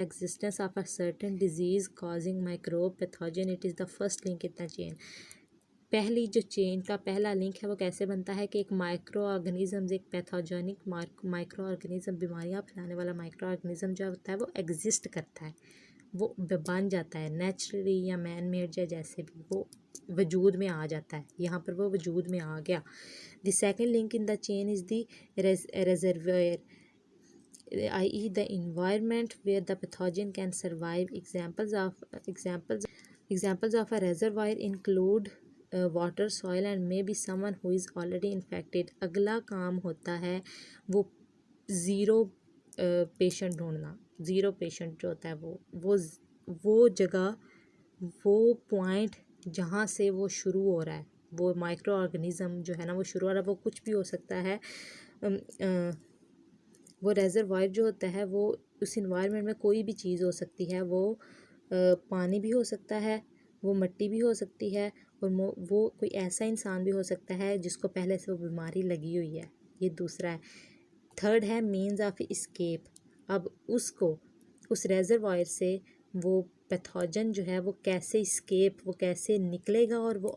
existence of a certain disease causing microbe pathogen, it is the first link in the chain. पहली जो chain का पहला link है वो कैसे बनता है कि एक माइक्रो ऑर्गेनिज्म, एक पैथोजेनिक माइक्रो ऑर्गेनिज्म, बीमारियां फैलाने वाला माइक्रो ऑर्गेनिज्म जो होता है वो एग्जिस्ट करता है, वो बन जाता है नेचुरली या मैन मेड या जैसे भी वो वजूद में आ जाता है, यहाँ पर वो वजूद में आ गया। The second link in the chain is the reservoir, i.e. the environment where the pathogen can survive. Examples of a reservoir include water, soil and maybe someone who is already infected. अगला काम होता है वो zero patient ढूंढना। Zero patient जो होता है वो जगह, वो पॉइंट जहाँ से वो शुरू हो रहा है, वो माइक्रो ऑर्गेनिज़म जो है ना वो शुरू हो रहा है, वो कुछ भी हो सकता है। वो रेजरवायर जो होता है वो उस इन्वायरमेंट में कोई भी चीज़ हो सकती है, वो पानी भी हो सकता है, वो मिट्टी भी हो सकती है, और वो कोई ऐसा इंसान भी हो सकता है जिसको पहले से वो बीमारी लगी हुई है। ये दूसरा है। थर्ड है मीन्स ऑफ इस्केप। अब उसको उस रेजरवायर से वो पैथोजन जो है वो कैसे इस्केप, वो कैसे निकलेगा और वो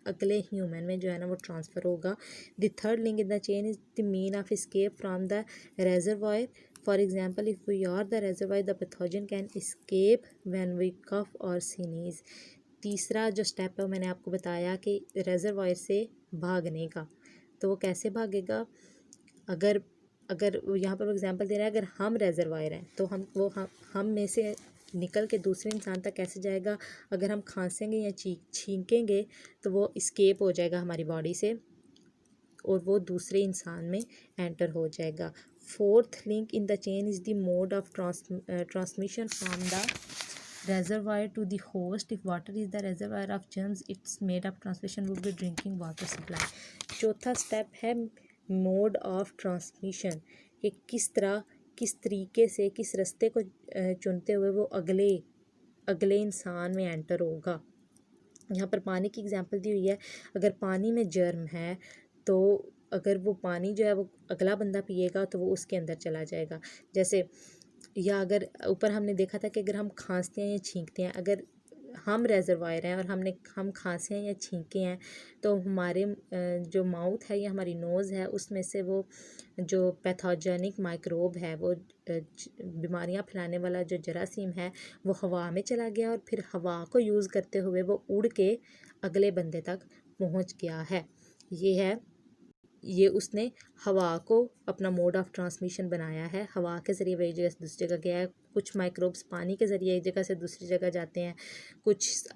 अगले ह्यूमन में जो है ना वो ट्रांसफ़र होगा। The third link in the chain is the mean of escape from the reservoir. For example if we are the reservoir the pathogen can escape when we cough or sneeze. तीसरा जो step है मैंने आपको बताया कि reservoir से भागने का, तो वो कैसे भागेगा। अगर यहाँ पर एग्जांपल दे रहा है, अगर हम रेजरवायर हैं तो हम में से निकल के दूसरे इंसान तक कैसे जाएगा। अगर हम खांसेंगे या छींकेंगे तो वो इस्केप हो जाएगा हमारी बॉडी से और वो दूसरे इंसान में एंटर हो जाएगा। Fourth link in the chain is the mode of transmission from the reservoir to the host. If water is the reservoir of germs, its made of transmission would be drinking water supply. चौथा step है mode of transmission, कि किस तरीके से, किस रास्ते को चुनते हुए वो अगले इंसान में एंटर होगा। यहाँ पर पानी की एग्जांपल दी हुई है। अगर पानी में जर्म है तो अगर वो पानी जो है वो अगला बंदा पिएगा तो वो उसके अंदर चला जाएगा। जैसे या अगर ऊपर हमने देखा था कि अगर हम खांसते हैं या छींकते हैं, अगर हम रेजरवायर हैं और हम खांसे हैं या छींके हैं तो हमारे जो माउथ है या हमारी नोज़ है उसमें से वो जो पैथोजेनिक माइक्रोब है, वो बीमारियां फैलाने वाला जो जरासीम है वो हवा में चला गया और फिर हवा को यूज़ करते हुए वो उड़ के अगले बंदे तक पहुंच गया है। ये उसने हवा को अपना मोड ऑफ ट्रांसमिशन बनाया है। हवा के ज़रिए वही जगह से दूसरी जगह गया है। कुछ माइक्रोब्स पानी के ज़रिए एक जगह से दूसरी जगह जाते हैं, कुछ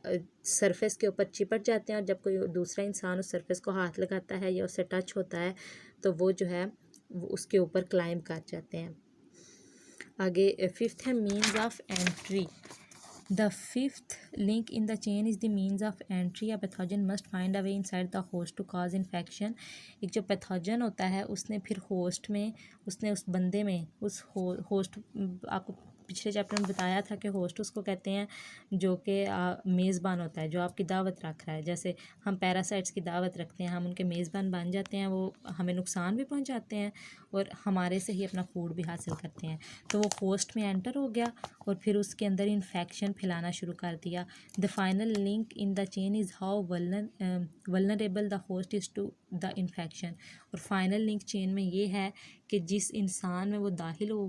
सरफेस के ऊपर चिपट जाते हैं और जब कोई दूसरा इंसान उस सरफेस को हाथ लगाता है या उससे टच होता है तो वो जो है वो उसके ऊपर क्लाइंब कर जाते हैं। आगे फिफ्थ है means of entry. The fifth link in the chain is the means of entry. A pathogen must find a way inside the host to cause infection. एक जो पैथोजन होता है उसने फिर होस्ट में, उसने उस बंदे में, उस होस्ट, आपको पिछले चैप्टर में बताया था कि होस्ट उसको कहते हैं जो कि मेज़बान होता है, जो आपकी दावत रख रहा है। जैसे हम पैरासाइट्स की दावत रखते हैं, हम उनके मेज़बान बन जाते हैं, वो हमें नुकसान भी पहुंचाते हैं और हमारे से ही अपना फूड भी हासिल करते हैं। तो वो होस्ट में एंटर हो गया और फिर उसके अंदर इन्फेक्शन फैलाना शुरू कर दिया। The final link in the chain is how vulnerable the host is to the infection. और फाइनल लिंक चेन में ये है कि जिस इंसान में वो दाखिल हो